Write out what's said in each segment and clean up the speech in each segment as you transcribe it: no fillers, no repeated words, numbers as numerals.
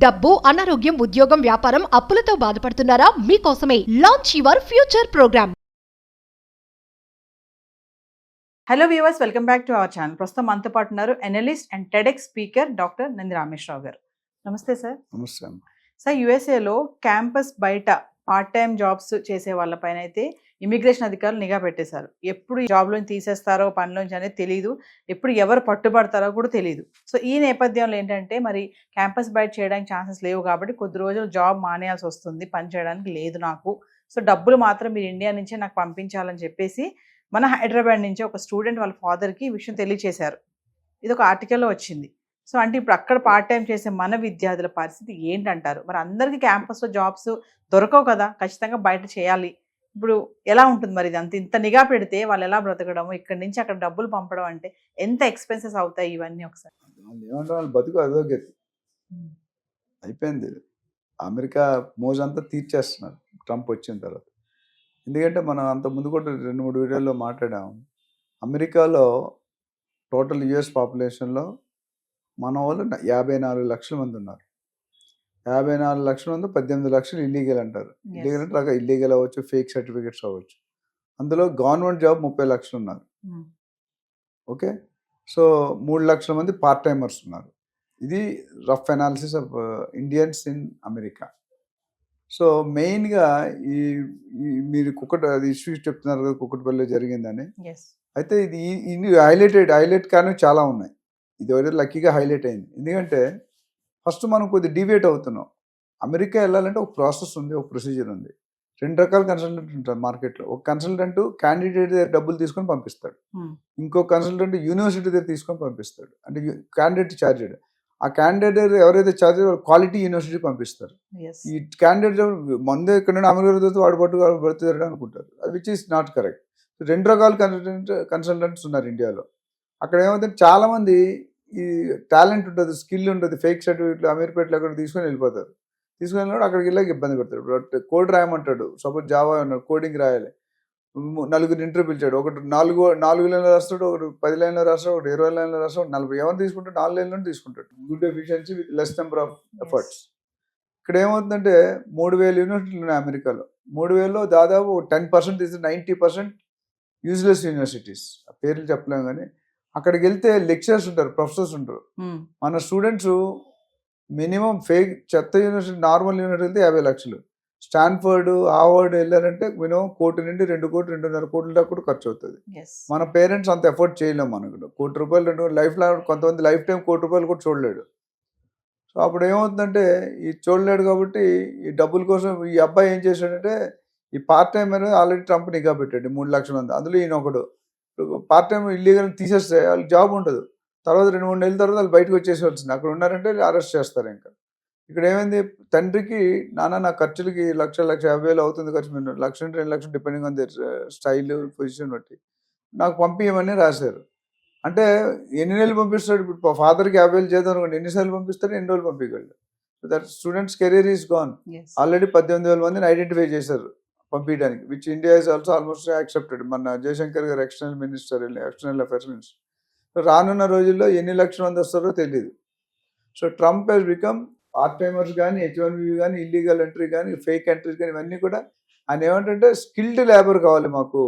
డబ్బు, అనారోగ్యం, ఉద్యోగం, వ్యాపారం, అప్పులతో బాధపడుతున్నారా? మీకోసమే launch your future programme. Hello viewers, welcome back to our channel. ప్రస్తుతం మనతో పాటు ఉన్నారు analyst and TEDx speaker doctor Nandi Rameshwararao గారు. నమస్తే సార్. నమస్తే అమ్మ. సార్, యుఎస్ఏలో క్యాంపస్ బయట పార్ట్ టైం జాబ్స్ చేసే వాళ్ళపైన అయితే ఇమిగ్రేషన్ అధికారులు నిఘా పెట్టేశారు. ఎప్పుడు జాబ్లోంచి తీసేస్తారో పనిలోంచి అనేది తెలియదు, ఎప్పుడు ఎవరు పట్టుబడతారో కూడా తెలియదు. సో ఈ నేపథ్యంలో ఏంటంటే మరి క్యాంపస్ బయట చేయడానికి ఛాన్సెస్ లేవు కాబట్టి కొద్ది రోజులు జాబ్ మానేయాల్సి వస్తుంది, పని చేయడానికి లేదు నాకు. సో డబ్బులు మాత్రం మీరు ఇండియా నుంచే నాకు పంపించాలని చెప్పేసి మన హైదరాబాద్ నుంచి ఒక స్టూడెంట్ వాళ్ళ ఫాదర్కి ఈ విషయం తెలియచేశారు. ఇది ఒక ఆర్టికల్లో వచ్చింది. సో అంటే ఇప్పుడు అక్కడ పార్ట్ టైం చేసే మన విద్యార్థుల పరిస్థితి ఏంటంటారు? మరి అందరికీ క్యాంపస్లో జాబ్స్ దొరకవు కదా, ఖచ్చితంగా బయట చేయాలి. ఇప్పుడు ఎలా ఉంటుంది మరి ఇది? ఇంత నిఘా పెడితే వాళ్ళు ఎలా బ్రతకడము, ఇక్కడి నుంచి అక్కడ డబ్బులు పంపడం అంటే ఎంత ఎక్స్పెన్సెస్ అవుతాయి ఇవన్నీ ఒకసారి? వాళ్ళు ఏమంటారు, వాళ్ళు బతుకు అధోగతి అయిపోయింది. అమెరికా మోజంతా తీర్చేస్తున్నారు ట్రంప్ వచ్చిన తర్వాత. ఎందుకంటే మనం అంత ముందు కూడా 2-3 వీడియోల్లో మాట్లాడాము. అమెరికాలో టోటల్ యుఎస్ పాపులేషన్లో మన వాళ్ళు 54 లక్షల మంది ఉన్నారు. 54 లక్షల మంది 18 లక్షలు ఇల్లీగల్ అంటారు. ఇల్లీగల్ అంటే రక ఇల్లీగల్ అవ్వచ్చు, ఫేక్ సర్టిఫికేట్స్ అవ్వచ్చు. అందులో గవర్నమెంట్ జాబ్ 30 లక్షలు ఉన్నారు. ఓకే, సో 3 లక్షల మంది పార్ట్ టైమర్స్ ఉన్నారు. ఇది rough analysis of Indians in America. So మెయిన్గా ఈ మీరు అది ఇష్యూ చెప్తున్నారు కదా, కుక్కటిపల్లిలో జరిగిందని. అయితే ఇది హైలైట్ కానీ చాలా ఉన్నాయి. ఇది ఒకటి లక్కీగా హైలైట్ అయింది. ఎందుకంటే ఫస్ట్ మనం కొద్దిగా డివేట్ అవుతున్నాం. అమెరికా వెళ్ళాలంటే ఒక ప్రాసెస్ ఉంది, ఒక ప్రొసీజర్ ఉంది. 2 రకాల కన్సల్టెంట్ ఉంటారు మార్కెట్లో. ఒక కన్సల్టెంట్ క్యాండిడేట్ దగ్గర డబ్బులు తీసుకొని పంపిస్తాడు, ఇంకో కన్సల్టెంట్ యూనివర్సిటీ దగ్గర తీసుకొని పంపిస్తాడు. అంటే క్యాండిడేట్ ఛార్జెడ్. ఆ క్యాండిడేట్ ఎవరైతే ఛార్జ్ క్వాలిటీ యూనివర్సిటీ పంపిస్తారు. ఈ క్యాండిడేట్ మందే ఇక్కడ అమెరికా వాడు పడుతుంది అనుకుంటారు, విచ్ ఈస్ నాట్ కరెక్ట్. 2 రకాల కన్సల్టెంట్స్ ఉన్నారు ఇండియాలో. అక్కడ ఏమవుతుంది, చాలామంది ఈ టాలెంట్ ఉంటుంది, స్కిల్ ఉంటుంది, ఫేక్ సర్టిఫికేట్లు అమీర్పేటలో అక్కడ తీసుకొని వెళ్ళిపోతారు. తీసుకొని వెళ్ళినప్పుడు అక్కడికి వెళ్ళాక ఇబ్బంది పెడతాడు. కోడ్ రాయమంటాడు, సపోజ్ జావా ఉన్నాడు, కోడింగ్ రాయాలి. 4 ఇంటర్వ్యూ పిలిచాడు, ఒకటి 4 లైన్లు రాస్తాడు, ఒకటి 10 లైన్లు రాస్తాడు, ఒకటి 20 లైన్లు రాస్తాడు, 40. ఎవరు తీసుకుంటాడు? 4 లైన్లను తీసుకుంటాడు. Good efficiency with less number of efforts. ఇక్కడ ఏమవుతుందంటే 3,000 యూనివర్సిటీలు ఉన్నాయి అమెరికాలో. 3,000లో దాదాపు 10% తీసి 90% యూజ్లెస్ యూనివర్సిటీస్. ఆ పేర్లు చెప్పలేము కానీ అక్కడికి వెళ్తే లెక్చరర్స్ ఉంటారు, ప్రొఫెసర్స్ ఉంటారు. మన స్టూడెంట్స్ మినిమం ఫేక్ చెత్త యూనివర్సిటీ, నార్మల్ యూనివర్సిటీ వెళ్తే 50 లక్షలు. స్టాన్ఫర్డ్, హార్వర్డ్ వెళ్ళారంటే మినిమం 1 కోటి నుండి 2 కోట్లు 2.5 కోట్ల దాకా కూడా ఖర్చు అవుతుంది. మన పేరెంట్స్ అంత ఎఫర్ట్ చేయలేము. మనకు 1 కోటి రూపాయలు 2 లైఫ్ లాంగ్, కొంతమంది లైఫ్ టైం 1 కోటి రూపాయలు కూడా చూడలేడు. సో అప్పుడు ఏమవుతుందంటే ఈ చూడలేడు కాబట్టి ఈ డబ్బుల కోసం ఈ అబ్బాయి ఏం చేశాడంటే ఈ పార్ట్ టైం అనేది ఆల్రెడీ ట్రంప్ నిఘా పెట్టాడు 3 లక్షల మంది. అందులో ఈయన ఒకడు. పార్ట్ టైం ఇల్లీగల్ తీసేస్తే వాళ్ళకి జాబ్ ఉండదు. తర్వాత 2-3 నెలల తర్వాత వాళ్ళు బయటకు వచ్చేసేవాల్సింది. అక్కడ ఉన్నారంటే అరెస్ట్ చేస్తారు. ఇంకా ఇక్కడ ఏమైంది, తండ్రికి నా ఖర్చులకి 1,50,000 అవుతుంది ఖర్చు, 1,00,000 2 లక్షలు depending on their style position బట్టి నాకు పంపించమని రాశారు. అంటే ఎన్ని నెలలు పంపిస్తాడు? ఇప్పుడు ఫాదర్కి 50,000 చేద్దాం అనుకోండి, ఎన్నిసార్లు పంపిస్తాడు, ఎన్ని రోజులు పంపించగలడు? So that students career is gone. Already 18,000 మందిని ఐడెంటిఫై చేశారు పంపించడానికి, which India is also almost accepted. మన జయశంకర్ గారు external minister, external affairs minister. So రానున్న రోజుల్లో ఎన్ని లక్షల మంది వస్తారో తెలియదు. So Trump has become part timers కానీ, H1B కానీ, ఇల్లీగల్ ఎంట్రీ కానీ, ఫేక్ ఎంట్రీస్ కానీ, ఇవన్నీ కూడా ఆయన ఏమంటే స్కిల్డ్ లేబర్ కావాలి మాకు.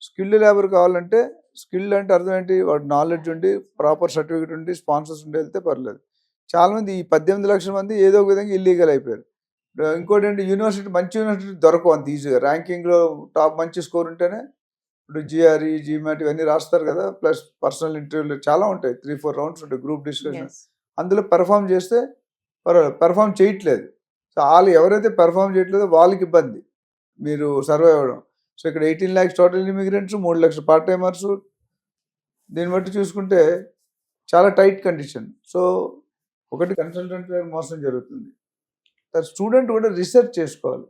స్కిల్డ్ లేబర్ కావాలంటే, స్కిల్డ్ అంటే అర్థం ఏంటి? వాడు నాలెడ్జ్ ఉండి, ప్రాపర్ సర్టిఫికేట్ ఉండి, స్పాన్సర్స్ ఉండి వెళ్తే పర్లేదు. చాలామంది ఈ 18 లక్షల మంది ఏదో ఒక విధంగా ఇల్లీగల్ అయిపోయారు. ఇంకోటి ఏంటి, యూనివర్సిటీ మంచి యూనివర్సిటీ దొరకవు అంత ఈజీగా. ర్యాంకింగ్లో టాప్ మంచి స్కోర్ ఉంటేనే ఇప్పుడు GRE, GMAT ఇవన్నీ రాస్తారు కదా, ప్లస్ పర్సనల్ ఇంటర్వ్యూలు చాలా ఉంటాయి, 3-4 రౌండ్స్ ఉంటాయి, గ్రూప్ డిస్కషన్. అందులో పెర్ఫామ్ చేస్తే పర్వాలేదు. పెర్ఫామ్ చేయట్లేదు. సో వాళ్ళు ఎవరైతే పెర్ఫామ్ చేయట్లేదో వాళ్ళకి ఇబ్బంది మీరు సర్వైవ్ అవ్వడం. సో ఇక్కడ 18 lakhs టోటల్ ఇమిగ్రెంట్స్, 3 లక్షల పార్ట్ టైమర్స్. దీన్ని బట్టి చూసుకుంటే చాలా టైట్ కండిషన్. సో ఒకటి కన్సల్టెంట్ మోసం జరుగుతుంది. స్టూడెంట్ కూడా రీసెర్చ్ చేసుకోవాలి.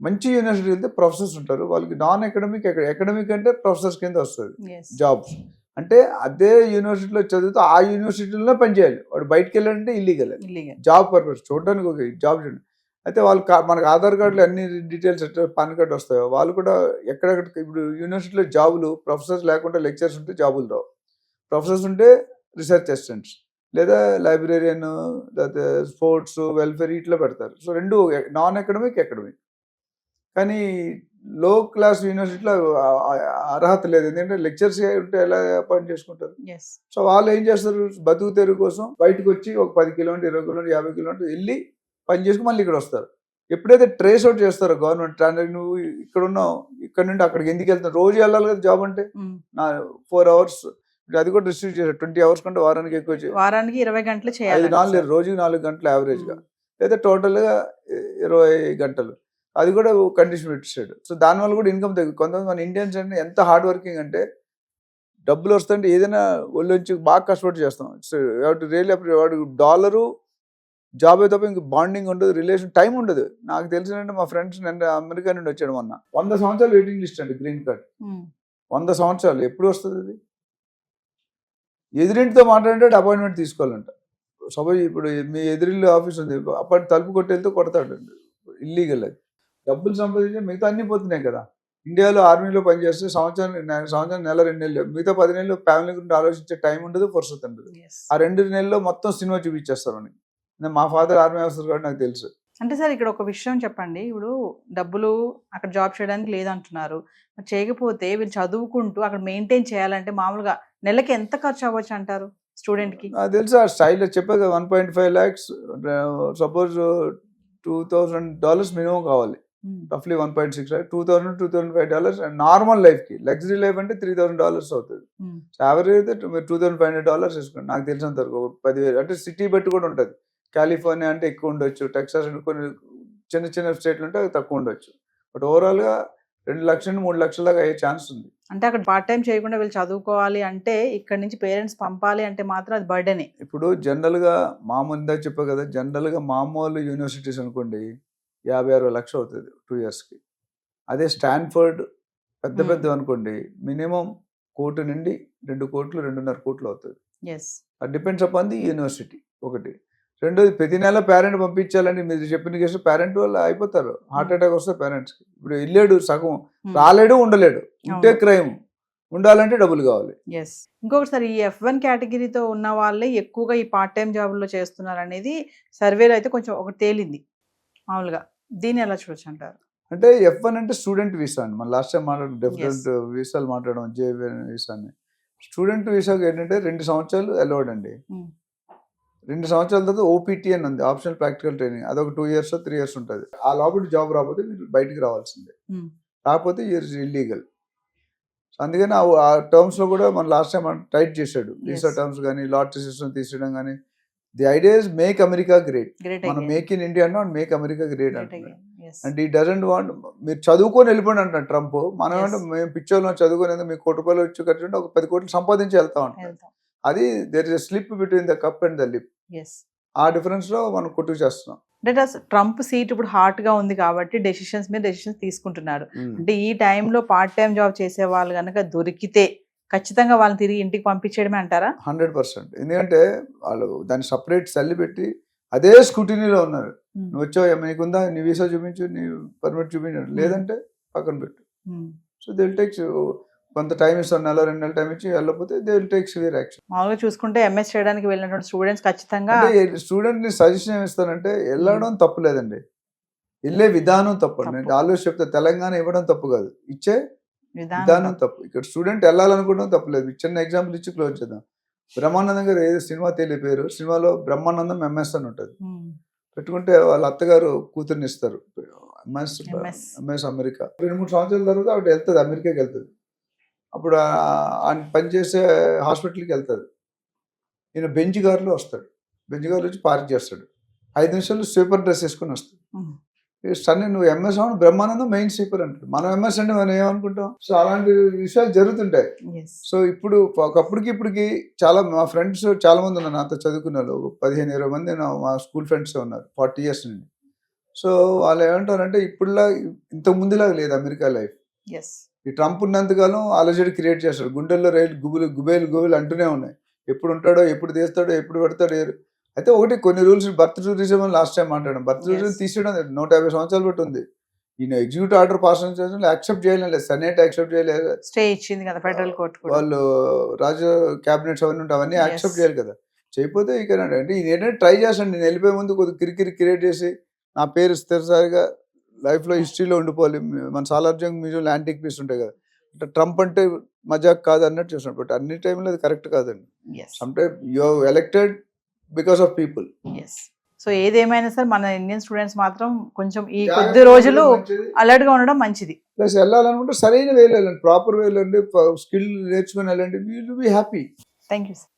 మంచి యూనివర్సిటీ వెళ్తే ప్రొఫెసర్స్ ఉంటారు, వాళ్ళకి నాన్ అకాడమిక్, అకాడమిక్ అంటే ప్రొఫెసర్స్ కింద వస్తుంది జాబ్స్. అంటే అదే యూనివర్సిటీలో చదివితే ఆ యూనివర్సిటీలోనే పనిచేయాలి. వాడు బయటకు వెళ్ళాలంటే ఇల్లీగల్ జాబ్ పర్పస్, చూడడానికి ఒక జాబ్ చూడండి. అయితే వాళ్ళు మనకు ఆధార్ కార్డులో అన్ని డీటెయిల్స్ పాన్ కార్డు వస్తాయో వాళ్ళు కూడా ఎక్కడెక్కడ. ఇప్పుడు యూనివర్సిటీలో జాబులు ప్రొఫెసర్స్ లేకుండా లెక్చర్స్ ఉంటే జాబులు రావు, ప్రొఫెసర్స్ ఉంటే రీసెర్చ్ అసిస్టెంట్స్. లేదా లైబ్రేరియన్, లేకపోతే స్పోర్ట్స్, వెల్ఫేర్ ఇట్లా పెడతారు. సో రెండు నాన్ అకాడమిక్, అకాడమిక్. కానీ లో క్లాస్ యూనివర్సిటీలో అర్హత లేదు. ఎందుకంటే లెక్చర్స్ ఉంటే ఎలా అపాయింట్ చేసుకుంటారు? సో వాళ్ళు ఏం చేస్తారు, బతుకు తెరువు కోసం బయటకు వచ్చి ఒక 10 కిలోమీటర్, 20 కిలోమీటర్, 50 కిలోమీటర్ వెళ్ళి పని చేసుకుని మళ్ళీ ఇక్కడ వస్తారు. ఎప్పుడైతే ట్రేస్ అవుట్ చేస్తారో గవర్నమెంట్, నువ్వు ఇక్కడ ఉన్నావు, ఇక్కడ నుండి అక్కడికి ఎందుకు వెళ్తావు, రోజు వెళ్ళాలి కదా జాబ్ అంటే, 4 అవర్స్, అది కూడా రిస్ట్రిక్ట్ చేశారు. 20 అవర్స్ కంటే వారానికి ఎక్కువ, వారానికి 20 గంటలు చేయాలి, రోజుకి 4 గంటలు యావరేజ్ గా, లేదా టోటల్ గా 20 గంటలు. అది కూడా కండిషన్ పెట్టాడు. సో దానివల్ల కూడా ఇన్కమ్ తగ్గు. కొంతమంది మన ఇండియన్స్ అంటే ఎంత హార్డ్ వర్కింగ్ అంటే, డబ్బులు వస్తుంటే ఏదైనా ఒళ్ళొంచి బాగా కష్టపడి చేస్తాం. సో రియల్లీ వాడు డాలరు జాబ్ అయితే తప్ప ఇంక బాండింగ్ ఉండదు, రిలేషన్, టైం ఉండదు. నాకు తెలిసినంటే మా ఫ్రెండ్స్ నేను అమెరికా నుండి వచ్చాడు మొన్న, 100 సంవత్సరాలు వెయిటింగ్ లిస్ట్ అండి గ్రీన్ కార్డ్. 100 సంవత్సరాలు ఎప్పుడు వస్తుంది అది? ఎదురింటితో మాట్లాడే అపాయింట్మెంట్ తీసుకోవాలంట. సపోజ్ ఇప్పుడు మీ ఎదురిల్లు ఆఫీస్ ఉంది, అప్పటి తలుపు కొట్టేళ్తే కొడతాడు, ఇల్లీగల్. అది డబ్బులు సంపాదించి మిగతా అన్ని పోతున్నాయి కదా. ఇండియాలో ఆర్మీలో పనిచేస్తే సంవత్సరం నెల 2 నెలలు, మిగతా 10 నెలలు ఫ్యామిలీ గురించి ఆలోచించే టైం ఉండదు, ఫుర్సత్ ఉండదు. ఆ 2 నెలల్లో మొత్తం సినిమా చూపించేస్తారు అని. మా ఫాదర్ ఆర్మీ ఆఫీసర్ కాబట్టి నాకు తెలుసు. అంటే సార్ ఇక్కడ ఒక విషయం చెప్పండి, ఇప్పుడు డబ్బులు అక్కడ జాబ్ చేయడానికి లేదంటున్నారు, చేయకపోతే వీళ్ళు చదువుకుంటూ అక్కడ మెయింటైన్ చేయాలంటే మామూలుగా నెలకి ఎంత ఖర్చు అవ్వచ్చు అంటారు స్టూడెంట్ కి? నాకు తెలుసు ఆ స్టైల్ చెప్పాక 1.5 lakhs, సపోజ్ $2,000 మినిమం కావాలి, రఫ్లీ 1.6 lakh, $2,000-$2,500. అండ్ నార్మల్ లైఫ్ కి, లగ్జరీ లైఫ్ అంటే $3,000 అవుతుంది. యావరేజ్ అయితే $2,500 వేసుకోండి. నాకు తెలిసినంత వరకు 10,000, అంటే సిటీ బట్టి కూడా ఉంటుంది. కాలిఫోర్నియా అంటే ఎక్కువ ఉండొచ్చు, టెక్సాస్ అంటే కొన్ని చిన్న చిన్న స్టేట్లు ఉంటే తక్కువ ఉండొచ్చు. బట్ ఓవరాల్ గా 2 లక్షల నుండి 3 లక్షల దాకా అయ్యే ఛాన్స్ ఉంది. అంటే అక్కడ పార్ట్ టైం చేయకుండా వీళ్ళు చదువుకోవాలి అంటే, ఇక్కడ నుంచి పేరెంట్స్ పంపాలి అంటే మాత్రం అది బర్డెనే. ఇప్పుడు జనరల్ గా మామూలుగా చెప్పా కదా, జనరల్ గా మామూలు యూనివర్సిటీస్ అనుకోండి 50-60 లక్షలు అవుతుంది 2 years కి. అదే స్టాన్ఫర్డ్ పెద్ద అనుకోండి మినిమం 1 కోటి నుండి 2 కోట్లు, 2.5 కోట్లు అవుతుంది. అది డిపెండ్స్ అపాన్ ది యూనివర్సిటీ. ఒకటి. రెండోది, ప్రతి నెల పేరెంట్ పంపించాలని మీరు చెప్పిన కేసు పేరెంట్ వాళ్ళు అయిపోతారు, హార్ట్ అటాక్ వస్తే పేరెంట్స్ కి. ఇప్పుడు వెళ్ళాడు సగం, రాలేడు, ఉండలేడు, ఉంటే క్రైమ్, ఉండాలంటే డబ్బులు కావాలి. ఇంకొకటి సార్, ఈ F1 కేటగిరీతో ఉన్న వాళ్ళే ఎక్కువగా ఈ పార్ట్ టైం జాబుల్లో చేస్తున్నారు అనేది సర్వేలో అయితే కొంచెం ఒకటి తేలింది మామూలుగా. దీన్ని ఎలా చూడొచ్చు అంటారు? అంటే F1 అంటే స్టూడెంట్ వీసా అండి. మన లాస్ట్ టైం మాట్లాడడం డిఫరెంట్ వీసాలు మాట్లాడడం, JV వీసాని. స్టూడెంట్ వీసాకి ఏంటంటే 2 సంవత్సరాలు అలౌడ్ అండి. 2 సంవత్సరాల తర్వాత OPT అని ఉంది, ఆప్షనల్ ప్రాక్టికల్ ట్రైనింగ్. అదొక 2 years 3 years ఉంటుంది. ఆ లోపల జాబ్ రాకపోతే మీరు బయటికి రావాల్సిందే, రాకపోతే ఇల్లీగల్. అందుకని ఆ టర్మ్స్ లో కూడా మన లాస్ట్ టైం టైట్ చేశాడు వీసా టర్మ్స్ కానీ, లాటరీ సిస్టమ్ తీసేయడం కానీ. The idea is make America great. మనం మేక్ ఇన్ ఇండియా అన్నా మేక్ అమెరికా గ్రేట్ అంటున్నాడు. అండ్ ఈ డజంట్ వాంట్ మీరు చదువుకొని వెళ్ళిపోండి అంటున్నాడు ట్రంప్. మనం అంటే మేము పిచ్చోళ్ళం చదువుకునేది, మీకు 1 కోటి రూపాయలు వచ్చి ఖర్చు ఉంటే ఒక 10 కోట్లు సంపాదించి వెళ్తా ఉంటాం. అది there is a slip between the cup and the lip. ఆ డిఫరెన్స్ లో మనం కొట్టుకు చేస్తున్నాం. అంటే ట్రంప్ సీట్ ఇప్పుడు హాట్ గా ఉంది కాబట్టి డెసిషన్స్ మీద డెసిషన్స్ తీసుకుంటున్నారు. అంటే ఈ టైంలో పార్ట్ టైం జాబ్ చేసే వాళ్ళు కనుక దొరికితే ఖచ్చితంగా వాళ్ళని తిరిగి ఇంటికి పంపించేయడమే అంటారా? 100%. ఎందుకంటే వాళ్ళు దాన్ని సపరేట్ సెల్ పెట్టి అదే స్క్రూటినీలో ఉన్నారు. నువ్వు వచ్చావు, నీకుందా, నీ వీసా చూపించు, నీ పర్మిట్ చూపించు, లేదంటే పక్కన పెట్టు. సో దే విల్ టేక్ కొంత టైం ఇస్తారు, 1-2 నెలలు టైం ఇచ్చి వెళ్ళకపోతే they will take severe action. మామూలుగా చూసుకుంటే MS చేయడానికి వెళ్ళినటువంటి స్టూడెంట్స్ ఖచ్చితంగా స్టూడెంట్ ని సజెషన్ ఏమి ఇస్తారంటే, వెళ్ళడం తప్పు లేదండి, వెళ్ళే విధానం తప్పు. నేను ఆలోచన చెప్తా, తెలంగాణ ఇవ్వడం తప్పు కాదు, ఇచ్చే విధానం తప్పు. ఇక్కడ స్టూడెంట్ వెళ్ళాలనుకోవడం తప్పులేదు. చిన్న ఎగ్జాంపుల్ ఇచ్చి క్లోజ్ చేద్దాం. బ్రహ్మానందం గారు ఏదో సినిమా తెలియపోయారు, సినిమాలో బ్రహ్మానందం MS అని ఉంటుంది. పెట్టుకుంటే వాళ్ళ అత్తగారు కూతుర్ని ఇస్తారు, MS అమెరికా. 2-3 సంవత్సరాల తర్వాత ఆవిడ వెళ్తుంది, అమెరికాకి వెళ్తుంది. అప్పుడు ఆయన పనిచేసే హాస్పిటల్కి వెళ్తుంది. ఈయన బెంచ్ కారులో వస్తాడు, బెంచ్ కారులో వచ్చి పార్క్ చేస్తాడు. 5 నిమిషాలు స్వీపర్ డ్రెస్ వేసుకొని వస్తాడు. సన్నీ నువ్వు MS అవును, బ్రహ్మానందం మెయిన్ స్వీపర్ అంటాడు. మనం MS అంటే మనం ఏమనుకుంటాం? సో అలాంటి విషయాలు జరుగుతుంటాయి. సో ఇప్పుడు ఇప్పటికి చాలా మా ఫ్రెండ్స్ చాలా మంది ఉన్నారు నాతో చదువుకున్నారు, 15-20 మంది మా స్కూల్ ఫ్రెండ్స్ ఉన్నారు 40 years నుండి. సో వాళ్ళు ఏమంటారంటే, ఇప్పుడులా ఇంతకు ముందులాగా లేదు అమెరికా లైఫ్. ఈ ట్రంప్ ఉన్నంతకాలం అలజడి క్రియేట్ చేస్తాడు, గుండెల్లో రైలు గుబేలు అంటూనే ఉన్నాయి. ఎప్పుడు ఉంటాడో, ఎప్పుడు తీస్తాడో, ఎప్పుడు పెడతాడో. అయితే ఒకటి, కొన్ని రూల్స్, బర్త్ టూరిజం అని లాస్ట్ టైం మాట్లాడడం, బర్త్ టూరిజం తీసేయడం 150 సంవత్సరాలు బట్టి ఉంది. ఈయన ఎగ్జిక్యూటివ్ ఆర్డర్ పాస్ యాక్సెప్ట్ చేయలేదు, సెనేట్ యాక్సెప్ట్ చేయలేదు, స్టే ఇచ్చింది కదా ఫెడరల్ కోర్ట్, వాళ్ళు రాజ్య క్యాబినెట్స్ అవన్నీ ఉంటాయి, అవన్నీ యాక్సెప్ట్ చేయాలి కదా. చేయకపోతే ఇక అంటే ఇది ఏంటంటే ట్రై చేస్తాను, నేను వెళ్ళిపోయే ముందు కొద్దిగా కిరికిరి క్రియేట్ చేసి నా పేరు స్థిరసారిగా లైఫ్లో హిస్టరీలో ఉండిపోవాలి. మన సాలార్జంగ్ మ్యూజియంలో యాంటిక్ పీస్ ఉంటాయి కదా, అంటే ట్రంప్ అంటే మజాక్ కాదు అన్నట్టు చూస్తున్నాడు. బట్ అన్ని టైంలో అది కరెక్ట్ కాదండి. Some time you are elected because of people. So ఏదేమైనా సరే మన ఇండియన్ స్టూడెంట్స్ మాత్రం కొంచెం ఈ కొద్ది రోజులు అలర్ట్ గా ఉండడం మంచిది. ప్లస్ వెళ్ళాలనుకుంటే సరైన వేలో వెళ్ళండి, ప్రాపర్ వేలో వెళ్ళండి, స్కిల్ నేర్చుకుని వెళ్ళండి, you will be happy. Thank you sir.